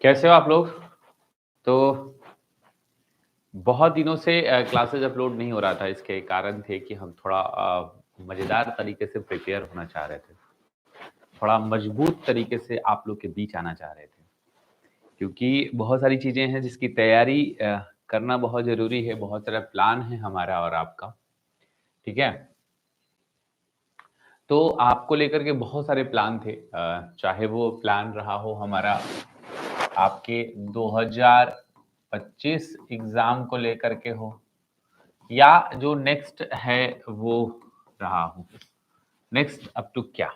कैसे हो आप लोग? तो बहुत दिनों से क्लासेस अपलोड नहीं हो रहा था, इसके कारण थे कि हम थोड़ा मज़ेदार तरीके से प्रिपेयर होना चाह रहे थे। थोड़ा मजबूत तरीके से आप लोग के बीच आना चाह रहे थे। क्योंकि बहुत सारी चीज़ें हैं जिसकी तैयारी करना बहुत ज़रूरी है, बहुत सारा प्लान है हमारा और आपका, ठीक है? तो आपको लेकर के बहुत सारे प्लान थे, चाहे वो प्लान रहा हो हमारा आपके 2025 एग्ज़ाम को लेकर के हो या जो नेक्स्ट है वो रहा हो। नेक्स्ट अप टू क्या,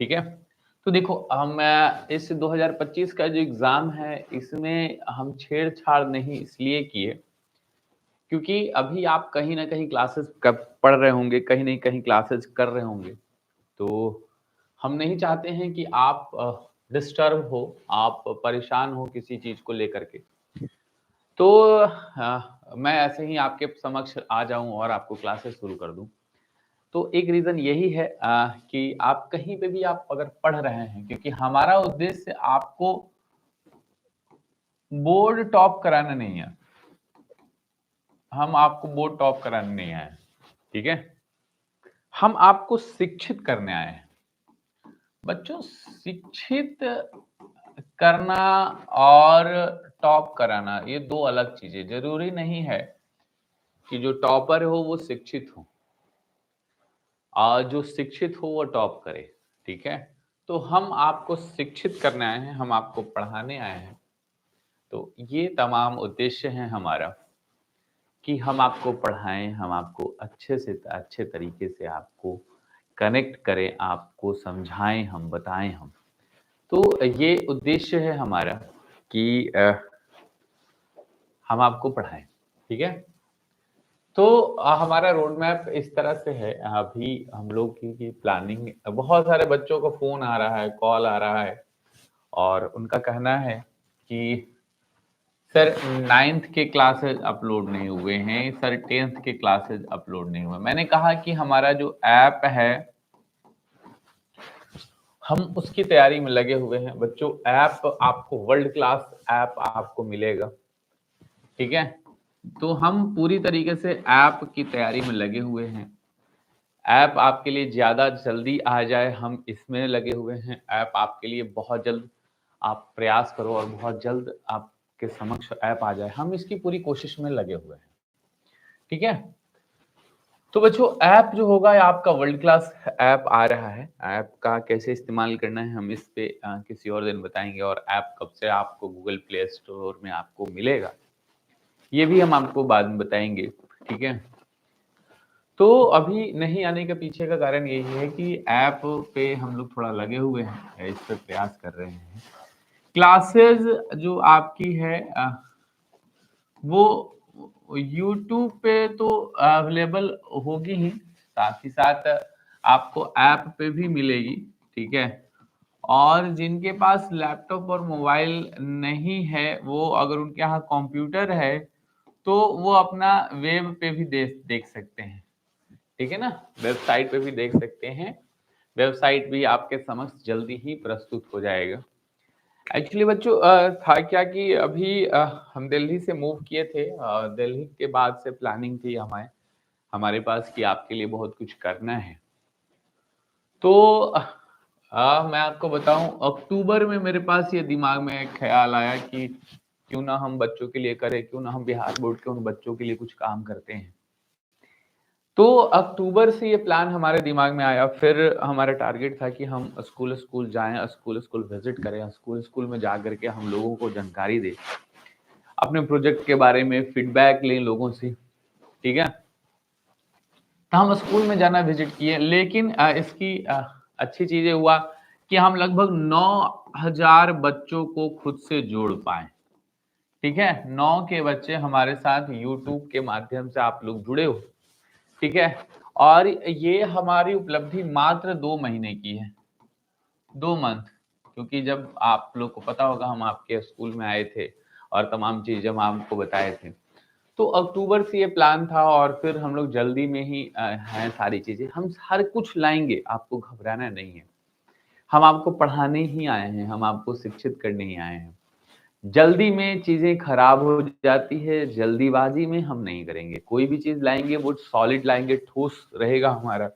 ठीक है? तो देखो हम इस 2025 का जो एग्ज़ाम है इसमें हम छेड़-छाड़ नहीं इसलिए किए क्योंकि अभी आप कहीं न कहीं क्लासेस कब पढ़ रहे होंगे, कहीं न कहीं क्लासेस कर रहे होंगे। तो हम नहीं चाहते हैं कि आप डिस्टर्ब हो, आप परेशान हो किसी चीज़ को लेकर के। तो मैं ऐसे ही आपके समक्ष आ जाऊँ और आपको क्लासेस शुरू कर दूँ। तो एक रीज़न यही है कि आप कहीं पे भी आप अगर पढ़ रहे हैं क्योंकि हमारा उद्देश्य आपको बोर्ड टॉप कराना नहीं है। हम आपको बोर्ड टॉप कराने नहीं आए हैं, ठीक है? हम आपको शिक्षित करने आए हैं। बच्चों शिक्षित करना और टॉप कराना ये 2 अलग चीज़ें। ज़रूरी नहीं है कि जो टॉपर हो वो शिक्षित हो। जो शिक्षित हो वो टॉप करे, ठीक है? तो हम आपको शिक्षित करने आए हैं, हम आपको पढ़ाने आए हैं। तो ये तमाम उद्देश्य है हमारा कि हम आपको पढ़ाएँ, हम आपको अच्छे से अच्छे तरीके से आपको कनेक्ट करें, आपको समझाएँ हम, बताएँ हम। तो ये उद्देश्य है हमारा कि हम आपको पढ़ाएँ, ठीक है? तो हमारा रोड मैप इस तरह से है, अभी हम लोग की प्लानिंग बहुत सारे बच्चों का फ़ोन आ रहा है, कॉल आ रहा है और उनका कहना है कि सर 9th के क्लासेस अपलोड नहीं हुए हैं, सर 10th के क्लासेस अपलोड नहीं हुए। मैंने कहा कि हमारा जो ऐप है, हम उसकी तैयारी में लगे हुए हैं। बच्चों ऐप आपको वर्ल्ड क्लास ऐप आपको मिलेगा, ठीक है? तो हम पूरी तरीके से ऐप की तैयारी में लगे हुए हैं। ऐप आपके लिए ज़्यादा जल्दी आ जाए, हम इसमें लगे हुए हैं। ऐप आपके लिए बहुत जल्द आप प्रयास करो और बहुत जल्द आपके समक्ष ऐप आ जाए, हम इसकी पूरी कोशिश में लगे हुए हैं, ठीक है? तो बच्चों ऐप जो होगा ये आपका वर्ल्ड क्लास ऐप आ रहा है। ऐप का कैसे इस्तेमाल करना है हम इस पे किसी और दिन बताएँगे और ऐप कब से आपको गूगल प्ले स्टोर में आपको मिलेगा, ये भी हम आपको बाद में बताएँगे, ठीक है? तो अभी नहीं आने के पीछे का कारण यही है कि ऐप पे हम लोग थोड़ा लगे हुए हैं, इस पे प्रयास कर रहे हैं। क्लासेस जो आपकी है वो यूट्यूब पे तो अवेलेबल होगी ही, साथ ही साथ आपको ऐप पे भी मिलेगी, ठीक है? और जिनके पास लैपटॉप और मोबाइल नहीं है, वो अगर उनके यहाँ कंप्यूटर है, तो वो अपना वेब पे भी देख सकते हैं। ठीक है ना? वेबसाइट पे भी देख सकते हैं। वेबसाइट भी आपके समक्ष जल्दी ही प्रस्तुत हो जाएगा। एक्चुअली बच्चों था क्या कि अभी हम दिल्ली से मूव किए थे। दिल्ली के बाद से प्लानिंग थी हमारे पास कि आपके लिए बहुत कुछ करना है। तो मैं आपको बताऊँ अक्टूबर में मेरे पास ये दिमाग में एक ख़्याल आया कि क्यों ना हम बच्चों के लिए करें, क्यों ना हम बिहार बोर्ड के उन बच्चों के लिए कुछ काम करते हैं। तो अक्टूबर से ये प्लान हमारे दिमाग में आया, फिर हमारा टारगेट था कि हम स्कूल-स्कूल जाएँ, स्कूल-स्कूल विज़िट करें, स्कूल-स्कूल में जा कर के हम लोगों को जानकारी दें। अपने प्रोजेक्ट के बारे में फीडबैक लें लोगों से, ठीक है? तो हम स्कूल में जाना विज़िट किए, लेकिन इसकी अच्छी चीज़ ये हुआ कि हम लगभग 9000 बच्चों को खुद से जोड़ पाए, ठीक है? 9 के बच्चे हमारे साथ यूट्यूब के माध्यम से आप लोग जुड़े हो। ठीक है? और ये हमारी उपलब्धि मात्र 2 महीने की है, 2 मंथ, क्योंकि जब आप लोग को पता होगा हम आपके स्कूल में आए थे और तमाम चीज़ें हम आपको बताए थे। तो अक्टूबर से ये प्लान था और फिर हम लोग जल्दी में ही हैं सारी चीज़ें। हम हर कुछ लाएँगे, आपको घबराना नहीं है। हम आपको पढ़ाने ही आए हैं, हम आपको शिक्षित करने ही आए हैं। जल्दी में चीजें खराब हो जाती है, जल्दीबाजी में हम नहीं करेंगे। कोई भी चीज लाएंगे वो सॉलिड लाएंगे, ठोस रहेगा हमारा,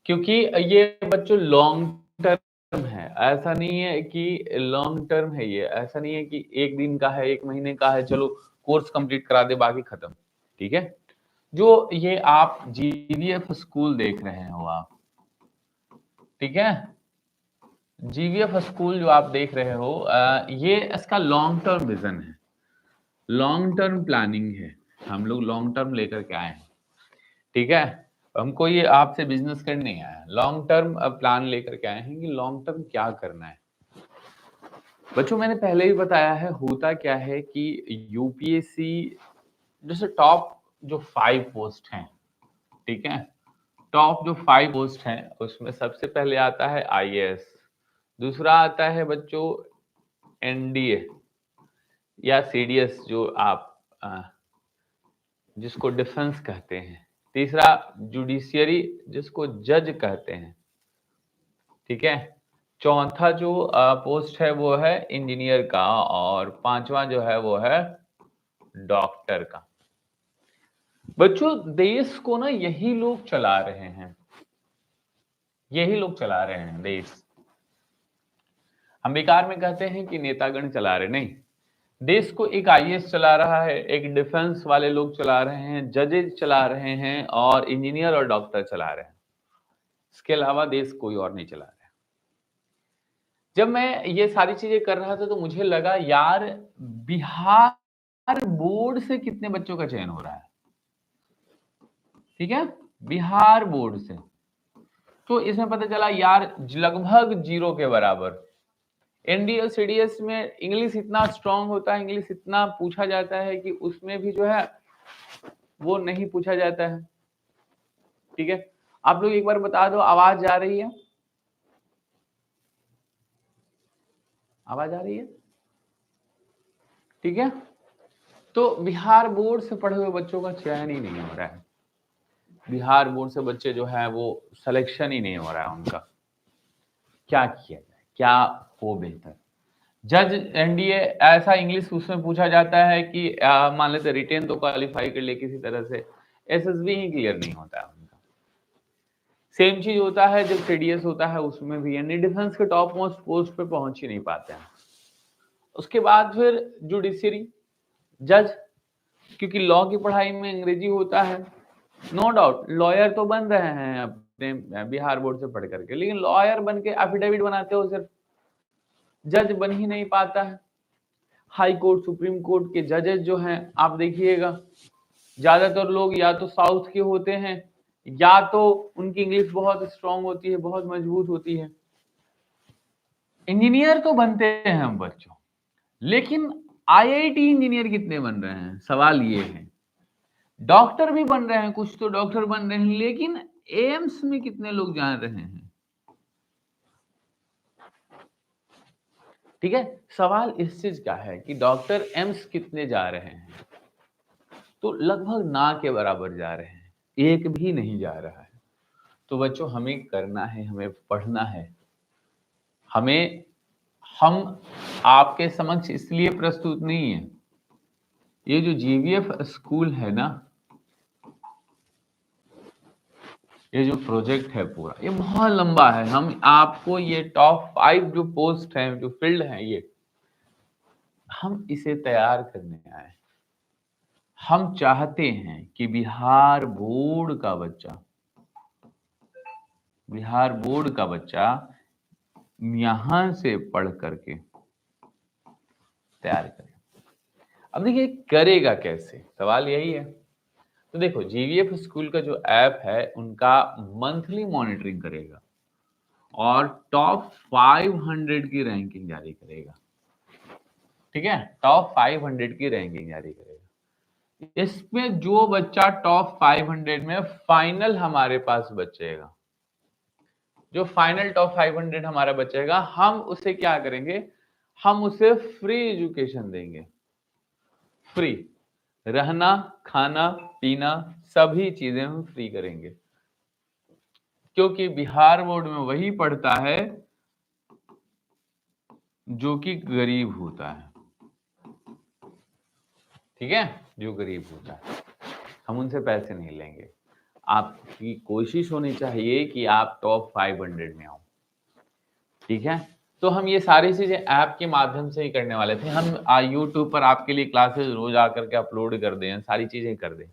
क्योंकि ये बच्चों लॉन्ग टर्म है। ऐसा नहीं है कि लॉन्ग टर्म है, ये ऐसा नहीं है कि एक दिन का है, एक महीने का है, चलो कोर्स कंप्लीट करा दे बाकी खत्म। ठीक है, जो ये आप जीवीएफ स्कूल देख रहे हो आप, ठीक है, जीवीएफ स्कूल जो आप देख रहे हो, ये इसका लॉन्ग टर्म विजन है, लॉन्ग टर्म प्लानिंग है। हम लोग लॉन्ग टर्म लेकर के आए हैं, ठीक है। हमको ये आपसे बिजनेस करने नहीं आया, लॉन्ग टर्म प्लान लेकर के आए हैं कि लॉन्ग टर्म क्या करना है। बच्चों मैंने पहले ही बताया है, होता क्या है कि यूपीएससी जैसे टॉप जो 5 पोस्ट हैं, ठीक है, टॉप जो 5 पोस्ट हैं उसमें सबसे पहले आता है आईएएस, दूसरा आता है बच्चों एनडीए या सीडीएस जो आप जिसको डिफेंस कहते हैं, तीसरा जुडिशियरी जिसको जज कहते हैं, ठीक है, चौथा जो पोस्ट है वो है इंजीनियर का, और पांचवा जो है वो है डॉक्टर का। बच्चों देश को ना यही लोग चला रहे हैं, यही लोग चला रहे हैं देश। हम बेकार में कहते हैं कि नेतागण चला रहे, नहीं, देश को एक आईएएस चला रहा है, एक डिफेंस वाले लोग चला रहे हैं, जजेस चला रहे हैं, और इंजीनियर और डॉक्टर चला रहे हैं। इसके अलावा देश कोई और नहीं चला रहा है। जब मैं ये सारी चीजें कर रहा था तो मुझे लगा यार बिहार बोर्ड से कितने बच्चों का चयन हो रहा है, ठीक है, बिहार बोर्ड से, तो इसमें पता चला यार लगभग 0 के बराबर। एनडीए सीडीएस में इंग्लिश इतना स्ट्रांग होता है, इंग्लिश इतना पूछा जाता है कि उसमें भी जो है वो नहीं पूछा जाता है, ठीक है। आप लोग एक बार बता दो, आवाज जा रही है, आवाज आ रही है, ठीक है। तो बिहार बोर्ड से पढ़े हुए बच्चों का चयन ही नहीं हो रहा है, बिहार बोर्ड से बच्चे जो है वो सिलेक्शन ही नहीं हो रहा है उनका। क्या किया जाए, क्या हो बेहतर। जज एनडीए ऐसा इंग्लिश उसमें पूछा जाता है कि मान लेते रिटेन तो क्वालिफाई कर ले किसी तरह से, एसएसबी ही क्लियर नहीं होता है उनका। सेम चीज होता है जब सीडीएस होता है, उसमें भी यानी डिफेंस के टॉप मोस्ट पोस्ट पे पहुंच ही नहीं पाते हैं। उसके बाद फिर जुडिशियरी, जज, क्योंकि लॉ की पढ़ाई में अंग्रेजी होता है, नो डाउट लॉयर तो बन रहे हैं अपने बिहार बोर्ड से पढ़ करके, लेकिन लॉयर बन के एफिडेविट बनाते हो सिर्फ, जज बन ही नहीं पाता है। हाई कोर्ट सुप्रीम कोर्ट के जजेस जो हैं आप देखिएगा, ज्यादातर लोग या तो साउथ के होते हैं या तो उनकी इंग्लिश बहुत स्ट्रांग होती है, बहुत मजबूत होती है। इंजीनियर तो बनते हैं हम बच्चों, लेकिन आईआईटी इंजीनियर कितने बन रहे हैं, सवाल ये है। डॉक्टर भी बन रहे हैं, कुछ तो डॉक्टर बन रहे हैं, लेकिन एम्स में कितने लोग जा रहे हैं, ठीक है। सवाल इस चीज का है कि डॉक्टर एम्स कितने जा रहे हैं, तो लगभग ना के बराबर जा रहे हैं, एक भी नहीं जा रहा है। तो बच्चों हमें करना है, हमें पढ़ना है, हमें, हम आपके समक्ष इसलिए प्रस्तुत नहीं है, ये जो जीवीएफ स्कूल है ना, ये जो प्रोजेक्ट है पूरा ये बहुत लंबा है। हम आपको ये टॉप 5 जो पोस्ट हैं, जो फील्ड हैं, ये हम इसे तैयार करने आए। हम चाहते हैं कि बिहार बोर्ड का बच्चा, बिहार बोर्ड का बच्चा यहां से पढ़ करके तैयार करे। अब देखिए करेगा कैसे, सवाल यही है। तो देखो जीवीएफ स्कूल का जो ऐप है उनका मंथली मॉनिटरिंग करेगा और टॉप 500 की रैंकिंग जारी करेगा, ठीक है, टॉप 500 की रैंकिंग जारी करेगा। इसमें जो बच्चा टॉप 500 में फाइनल हमारे पास बचेगा, जो फाइनल टॉप 500 हमारा बचेगा, हम उसे क्या करेंगे, हम उसे फ्री एजुकेशन देंगे, फ्री, रहना खाना पीना सभी चीजें हम फ्री करेंगे, क्योंकि बिहार बोर्ड में वही पढ़ता है जो कि गरीब होता है। ठीक है, जो गरीब होता है हम उनसे पैसे नहीं लेंगे। आपकी कोशिश होनी चाहिए कि आप टॉप 500 में आओ, ठीक है। तो हम ये सारी चीजें ऐप के माध्यम से ही करने वाले थे। हम यूट्यूब पर आपके लिए क्लासेस रोज आकर के अपलोड कर दें, सारी चीजें कर दें,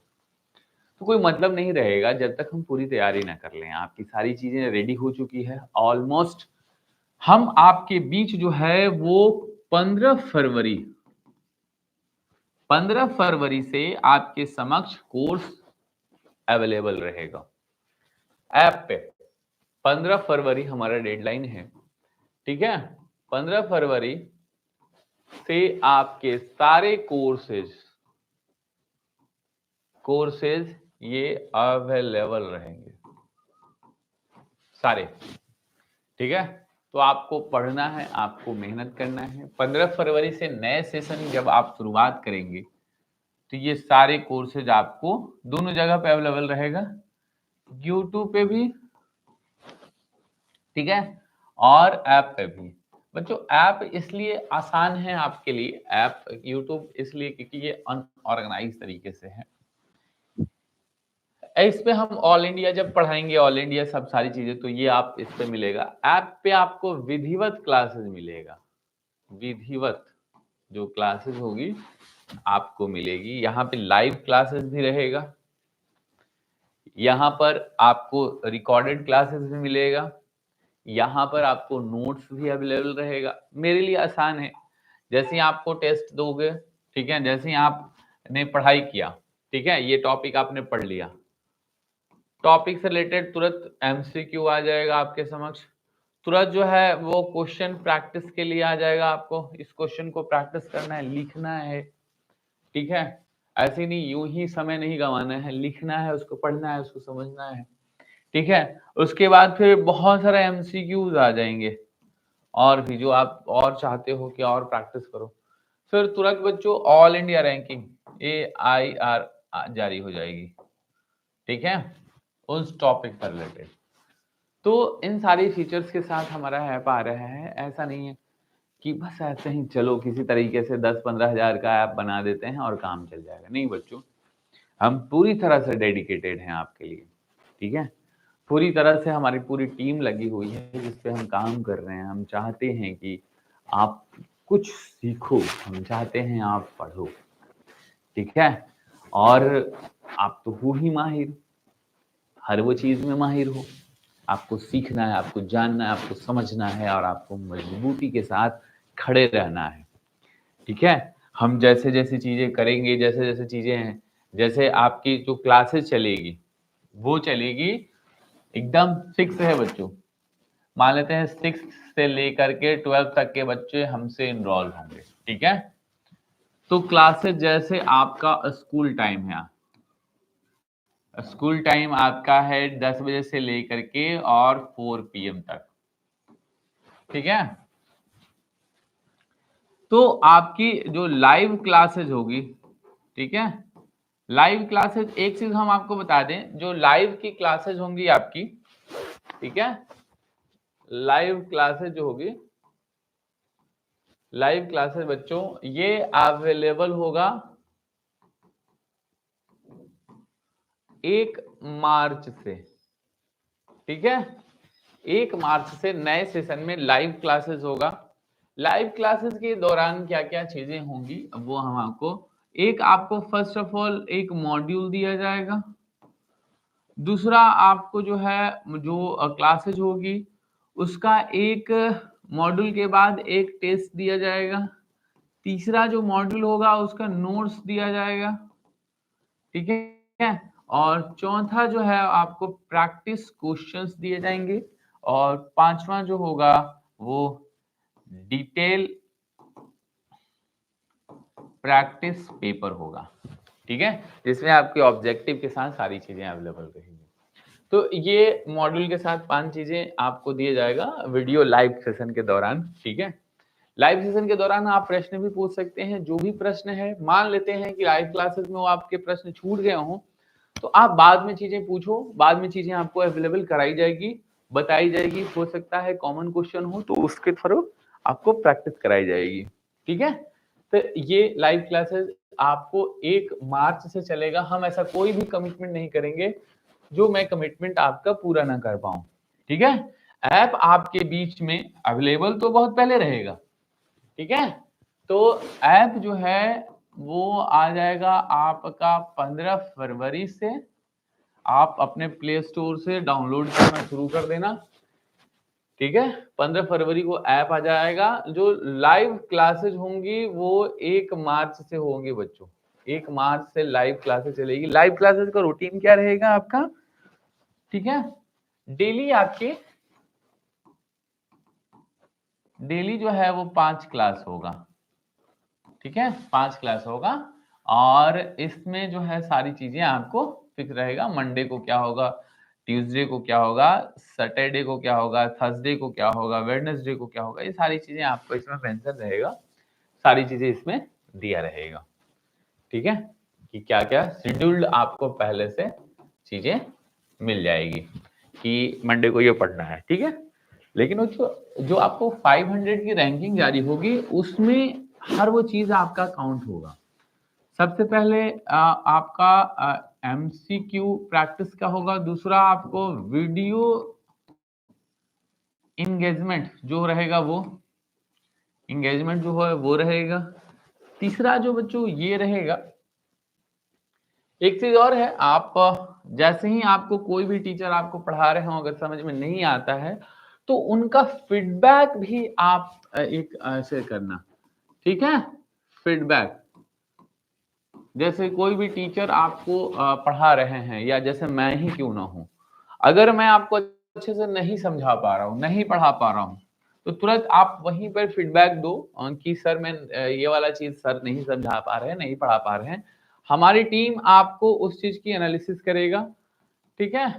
तो कोई मतलब नहीं रहेगा जब तक हम पूरी तैयारी ना कर लें। आपकी सारी चीजें रेडी हो चुकी है ऑलमोस्ट। हम आपके बीच जो है वो 15 फरवरी से आपके समक्ष कोर्स अवेलेबल रहेगा ऐप पे। 15 फरवरी हमारा डेडलाइन है, ठीक है। 15 फरवरी से आपके सारे कोर्सेज ये अवेलेबल रहेंगे सारे, ठीक है। तो आपको पढ़ना है, आपको मेहनत करना है। 15 फरवरी से नए सेशन जब आप शुरुआत करेंगे तो ये सारे कोर्सेज आपको दोनों जगह पे अवेलेबल रहेगा, यूट्यूब पे भी, ठीक है, और ऐप पे भी। बच्चों ऐप इसलिए आसान है आपके लिए, ऐप यूट्यूब इसलिए क्योंकि ये अनऑर्गेनाइज तरीके से है। इस पे हम ऑल इंडिया जब पढ़ाएंगे, ऑल इंडिया सब सारी चीजें, तो ये आप इस पे मिलेगा। ऐप पे आपको विधिवत क्लासेस मिलेगा, विधिवत जो क्लासेस होगी आपको मिलेगी। यहाँ पे लाइव क्लासेस भी रहेगा, यहाँ पर आपको रिकॉर्डेड क्लासेस भी मिलेगा, यहाँ पर आपको नोट्स भी अवेलेबल रहेगा। मेरे लिए आसान है, जैसे ही आपको टेस्ट दोगे, ठीक है, जैसे ही आपने पढ़ाई किया, ठीक है, ये टॉपिक आपने पढ़ लिया, टॉपिक से रिलेटेड तुरंत एमसीक्यू आ जाएगा आपके समक्ष, तुरंत जो है वो क्वेश्चन प्रैक्टिस के लिए आ जाएगा। आपको इस क्वेश्चन को प्रैक्टिस करना है, लिखना है, ठीक है। ऐसे नहीं यूं ही समय नहीं गंवाना है, लिखना है, उसको पढ़ना है, उसको समझना है, ठीक है। उसके बाद फिर बहुत सारे एमसीक्यूज आ जाएंगे और भी, जो आप और चाहते हो कि और प्रैक्टिस करो। फिर तुरंत बच्चों ऑल इंडिया रैंकिंग AIR जारी हो जाएगी, ठीक है, उस टॉपिक पर रिलेटेड। तो इन सारी फीचर्स के साथ हमारा ऐप आ रहा है। ऐसा नहीं है कि बस ऐसे ही चलो किसी तरीके से 10-15 हजार का ऐप बना देते हैं और काम चल जाएगा। नहीं बच्चों, हम पूरी तरह से डेडिकेटेड हैं आपके लिए, ठीक है। पूरी तरह से हमारी पूरी टीम लगी हुई है जिस पे हम काम कर रहे हैं। हम चाहते हैं कि आप कुछ सीखो, हम चाहते हैं आप पढ़ो, ठीक है। और आप तो हो ही माहिर, हर वो चीज में माहिर हो। आपको सीखना है, आपको जानना है, आपको समझना है और आपको मजबूती के साथ खड़े रहना है, ठीक है। हम जैसे जैसे चीजें करेंगे, जैसे जैसे चीजें हैं, जैसे आपकी जो क्लासेस चलेगी वो चलेगी एकदम फिक्स है बच्चों। मान लेते हैं 6 से लेकर के 12 तक के बच्चे हमसे इनरोल होंगे, ठीक है। तो क्लासेस जैसे आपका स्कूल टाइम है, स्कूल टाइम आपका है 10 बजे से लेकर के और 4 PM तक, ठीक है। तो आपकी जो लाइव क्लासेज होगी, ठीक है, लाइव क्लासेज, एक चीज हम आपको बता दें, जो लाइव की क्लासेज होंगी आपकी, ठीक है, लाइव क्लासेज जो होगी, लाइव क्लासेज बच्चों ये अवेलेबल होगा 1 मार्च से, ठीक है। 1 मार्च से नए सेशन में लाइव क्लासेस होगा। लाइव क्लासेस के दौरान क्या क्या चीजें होंगी वो हम आपको, एक आपको फर्स्ट ऑफ ऑल एक मॉड्यूल दिया जाएगा, दूसरा आपको जो है जो क्लासेज होगी उसका एक मॉड्यूल के बाद एक टेस्ट दिया जाएगा, तीसरा जो मॉड्यूल होगा उसका नोट्स दिया जाएगा, ठीक है, और चौथा जो है आपको प्रैक्टिस क्वेश्चंस दिए जाएंगे, और पांचवा जो होगा वो डिटेल प्रैक्टिस पेपर होगा, ठीक है, जिसमें आपके ऑब्जेक्टिव के साथ सारी चीजें अवेलेबल रहेंगी। तो ये मॉड्यूल के साथ 5 चीजें आपको दिए जाएगा वीडियो लाइव सेशन के दौरान, ठीक है। लाइव सेशन के दौरान आप प्रश्न भी पूछ सकते हैं, जो भी प्रश्न है। मान लेते हैं कि लाइव क्लासेस में वो आपके प्रश्न छूट गए हों, तो आप बाद में चीजें पूछो, बाद में चीजें आपको अवेलेबल कराई जाएगी, बताई जाएगी। हो सकता है कॉमन क्वेश्चन हो तो उसके थ्रू आपको प्रैक्टिस कराई जाएगी, ठीक है। तो ये लाइव क्लासेस आपको 1 मार्च से चलेगा। हम ऐसा कोई भी कमिटमेंट नहीं करेंगे जो मैं कमिटमेंट आपका पूरा ना कर पाऊं, ठीक है। ऐप आपके बीच में अवेलेबल तो बहुत पहले रहेगा, ठीक है। तो ऐप जो है वो आ जाएगा आपका 15 फरवरी से। आप अपने प्ले स्टोर से डाउनलोड करना शुरू कर देना, ठीक है। 15 फरवरी को ऐप आ जाएगा। जो लाइव क्लासेज होंगी वो 1 मार्च से होंगी बच्चों। 1 मार्च से लाइव क्लासेज चलेगी। लाइव क्लासेज का रूटीन क्या रहेगा आपका, ठीक है। डेली जो है वो 5 क्लास होगा, ठीक है। 5 क्लास होगा और इसमें जो है सारी चीजें आपको फिक्स रहेगा। मंडे को क्या होगा, ट्यूसडे को क्या होगा, सैटरडे को क्या होगा, थर्सडे को क्या होगा, वेडनेसडे को क्या होगा, ये सारी चीजें आपको इसमें मेंशन रहेगा। सारी चीजें इसमें दिया रहेगा, ठीक है, कि क्या क्या शेड्यूल्ड आपको पहले से चीजें मिल जाएगी कि मंडे को ये पढ़ना है, ठीक है। लेकिन वो जो आपको 500 की रैंकिंग जारी होगी उसमें हर वो चीज आपका काउंट होगा। सबसे पहले आपका एमसीक्यू प्रैक्टिस का होगा। दूसरा आपको वीडियो इंगेजमेंट जो रहेगा वो इंगेजमेंट जो है वो रहेगा। तीसरा जो बच्चों ये रहेगा, एक चीज और है, आप जैसे ही आपको कोई भी टीचर आपको पढ़ा रहे हो अगर समझ में नहीं आता है तो उनका फीडबैक भी आप एक ऐसे करना, ठीक है। फीडबैक जैसे कोई भी टीचर आपको पढ़ा रहे हैं या जैसे मैं ही क्यों ना हूं, अगर मैं आपको अच्छे से नहीं समझा पा रहा हूं, नहीं पढ़ा पा रहा हूं, तो तुरंत आप वहीं पर फीडबैक दो कि सर मैं ये वाला चीज सर नहीं समझा पा रहे हैं, नहीं पढ़ा पा रहे हैं। हमारी टीम आपको उस चीज की एनालिसिस करेगा, ठीक है,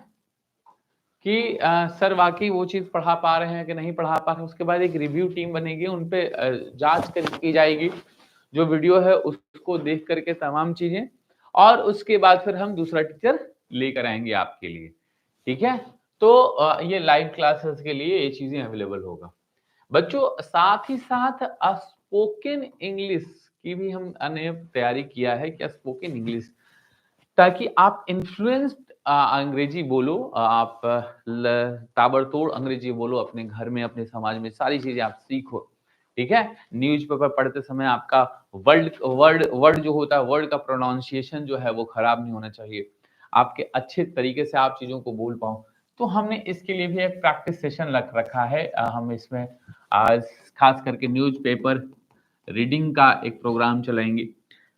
कि सर वाकई वो चीज पढ़ा पा रहे हैं कि नहीं पढ़ा पा रहे हैं। उसके बाद एक रिव्यू टीम बनेगी, उनपे जांच की जाएगी जो वीडियो है उसको देख करके तमाम चीजें, और उसके बाद फिर हम दूसरा टीचर लेकर आएंगे आपके लिए, ठीक है। तो ये लाइव क्लासेस के लिए ये चीजें अवेलेबल होगा बच्चों। साथ ही साथ स्पोकन इंग्लिश की भी हमने तैयारी किया है कि स्पोकन इंग्लिश, ताकि आप इन्फ्लुएंस्ड अंग्रेजी बोलो, आप ताबड़तोड़ अंग्रेजी बोलो अपने घर में, अपने समाज में, सारी चीजें आप सीखो, ठीक है। न्यूज़पेपर पढ़ते समय आपका वर्ड वर्ड वर्ड जो होता है, वर्ड का प्रोनाउंसिएशन जो है वो खराब नहीं होना चाहिए, आपके अच्छे तरीके से आप चीजों को बोल पाओ। तो हमने इसके लिए भी एक प्रैक्टिस सेशन रखा है। हम इसमें आज खास करके न्यूज़पेपर रीडिंग का एक प्रोग्राम चलाएंगे,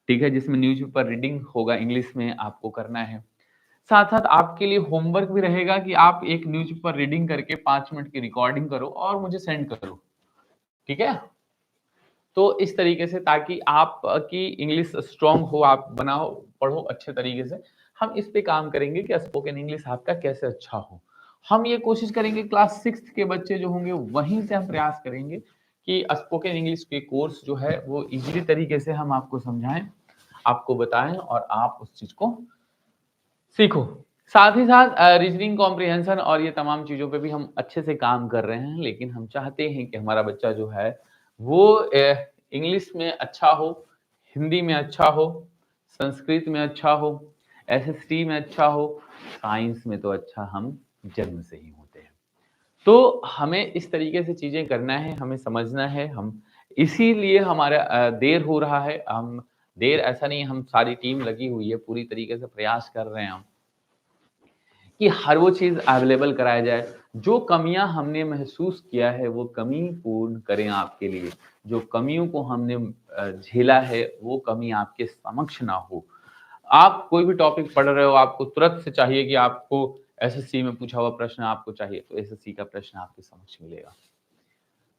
ठीक है, जिसमें न्यूज़पेपर रीडिंग होगा, इंग्लिश में आपको करना है। साथ साथ आपके लिए होमवर्क भी रहेगा कि आप एक न्यूज़पेपर रीडिंग करके 5 मिनट की रिकॉर्डिंग करो और मुझे सेंड करो, ठीक है। तो इस तरीके से ताकि आप की इंग्लिश स्ट्रांग हो, आप बनाओ, पढ़ो अच्छे तरीके से। हम इस पे काम करेंगे कि स्पोकन इंग्लिश आपका कैसे अच्छा हो। हम ये कोशिश करेंगे क्लास 6 के बच्चे जो होंगे वहीं से हम प्रयास करेंगे कि स्पोकन इंग्लिश के कोर्स जो है वो इजीली तरीके से हम आपको समझाएं, आपको बताएं और आप उस चीज को सीखो। साथ ही साथ रीजनिंग कॉम्प्रिहेंशन और ये तमाम चीज़ों पे भी हम अच्छे से काम कर रहे हैं, लेकिन हम चाहते हैं कि हमारा बच्चा जो है वो इंग्लिश में अच्छा हो, हिंदी में अच्छा हो, संस्कृत में अच्छा हो, एसएसटी में अच्छा हो, साइंस में तो अच्छा हम जन्म से ही होते हैं। तो हमें इस तरीके से चीज़ें करना है, हमें समझना है, हम इसीलिए हमारा देर हो रहा है। हम देर ऐसा नहीं, हम सारी टीम लगी हुई है, पूरी तरीके से प्रयास कर रहे हैं हम कि हर वो चीज़ अवेलेबल कराया जाए। जो कमियाँ हमने महसूस किया है वो कमी पूर्ण करें आपके लिए। जो कमियों को हमने झेला है वो कमी आपके समक्ष ना हो। आप कोई भी टॉपिक पढ़ रहे हो, आपको तुरंत से चाहिए कि आपको एसएससी में पूछा हुआ प्रश्न आपको चाहिए, तो एसएससी का प्रश्न आपके समक्ष मिलेगा।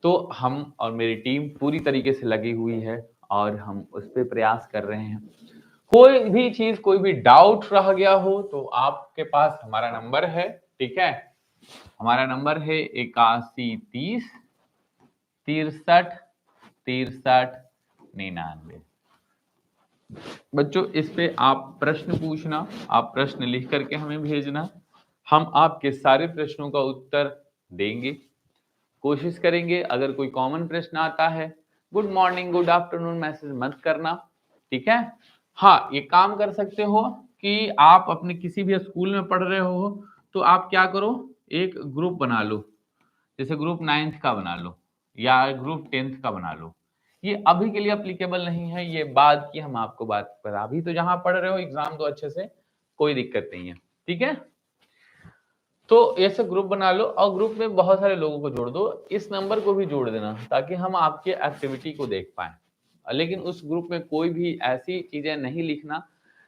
तो हम और मेरी टीम पूरी तरीके से लगी हुई है और हम उस पे प्रयास कर रहे हैं। कोई भी चीज, कोई भी डाउट रह गया हो तो आपके पास हमारा नंबर है, ठीक है। हमारा नंबर है 8130 63 63 99। बच्चों इस पे आप प्रश्न पूछना, आप प्रश्न लिख करके हमें भेजना, हम आपके सारे प्रश्नों का उत्तर देंगे, कोशिश करेंगे। अगर कोई कॉमन प्रश्न आता है, good morning good afternoon message मत करना, ठीक है। हाँ, ये काम कर सकते हो कि आप अपने किसी भी स्कूल में पढ़ रहे हो तो आप क्या करो, एक ग्रुप बना लो, जैसे ग्रुप 9th का बना लो या ग्रुप 10th का बना लो। ये अभी के लिए एप्लीकेबल नहीं है, ये बाद की हम आपको बात बता, अभी तो जहाँ पढ़ रहे हो एग्जाम दो अच्छे से, कोई दिक्कत नहीं है, ठीक है। तो ऐसे ग्रुप बना लो और ग्रुप में बहुत सारे लोगों को जोड़ दो, इस नंबर को भी जोड़ देना ताकि हम आपके एक्टिविटी को देख पाएं। लेकिन उस ग्रुप में कोई भी ऐसी चीजें नहीं लिखना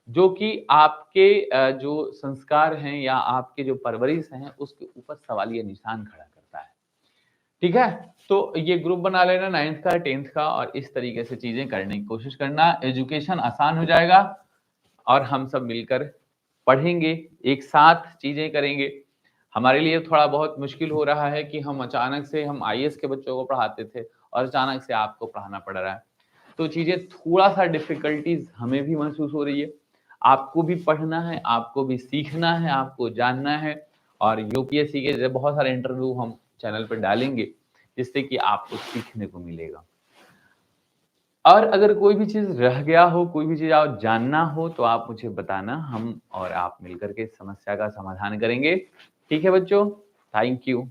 जो कि आपके जो संस्कार हैं या आपके जो परवरिश हैं उसके ऊपर सवालिया निशान खड़ा करता है, ठीक है। तो ये ग्रुप बना लेना 9th का 10th का और इस तरीके से चीजें करने की कोशिश करना, एजुकेशन आसान हो जाएगा और हम सब मिलकर पढ़ेंगे, एक साथ चीजें करेंगे। हमारे लिए थोड़ा बहुत मुश्किल हो रहा है कि हम अचानक से हम आईएएस के बच्चों को पढ़ाते थे और अचानक से आपको पढ़ाना पड़ रहा है, तो चीजें थोड़ा सा डिफिकल्टीज हमें भी महसूस हो रही है। आपको भी पढ़ना है, आपको भी सीखना है, आपको जानना है और यूपीएससी के बहुत सारे इंटरव्यू हम चैनल पर डालेंगे जिससे कि आपको सीखने को मिलेगा। और अगर कोई भी चीज़ रह गया हो, कोई भी चीज़ आप जानना हो तो आप मुझे बताना, हम और आप मिलकर के समस्या का समाधान करेंगे। ठीक है बच्चों? Thank you.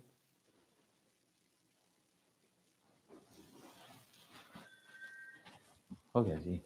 हो गया जी।